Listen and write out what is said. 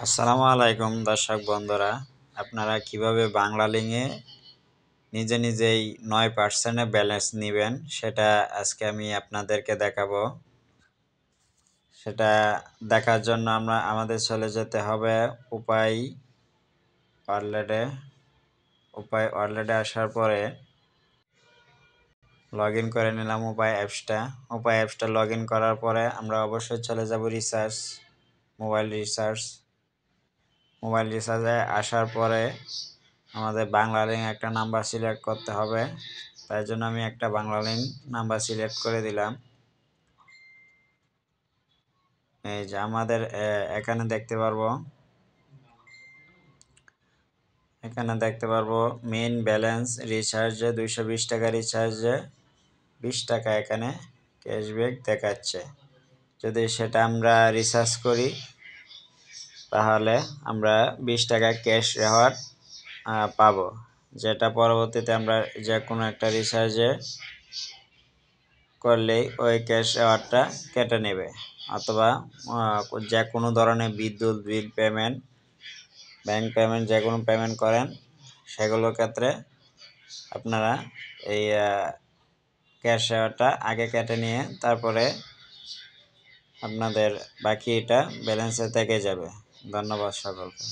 আসসালামু আলাইকুম দর্শক বন্ধুরা, আপনারা কিভাবে বাংলা লিঙ্কে নিজে নিজেই 9% ব্যালেন্স নেবেন সেটা আজকে আমি আপনাদেরকে দেখাবো। সেটা দেখার জন্য আমাদের চলে যেতে হবে উপায় ওয়ালেটে আসার পরে লগ ইন করে নিলাম উপায় অ্যাপসটা লগ ইন করার পরে আমরা অবশ্যই চলে যাব মোবাইল রিচার্জে আসার পরে আমাদের বাংলা লিঙ্ক একটা নাম্বার সিলেক্ট করতে হবে। তাই জন্য আমি একটা বাংলা লিঙ্ক নাম্বার সিলেক্ট করে দিলাম। এই যে আমাদের এখানে দেখতে পারবো মেইন ব্যালেন্স রিচার্জে 220 টাকা রিচার্জে 20 টাকা এখানে ক্যাশব্যাক দেখাচ্ছে। যদি সেটা আমরা রিচার্জ করি তাহলে আমরা 20 টাকা ক্যাশ রিওয়ার্ড পাবো, যেটা পরবর্তীতে আমরা যে কোনো একটা রিচার্জে করলেই ওই ক্যাশ রিওয়ার্ডটা কেটে নেবে, অথবা যে কোনো ধরনের বিদ্যুৎ বিল পেমেন্ট, ব্যাংক পেমেন্ট, যে কোনো পেমেন্ট করেন সেগুলোর ক্ষেত্রে আপনারা এই ক্যাশ রিওয়ার্ডটা আগে কেটে নিয়ে তারপরে আপনাদের বাকি এটা ব্যালেন্সে থেকে যাবে। ধন্যবাদ সকলকে।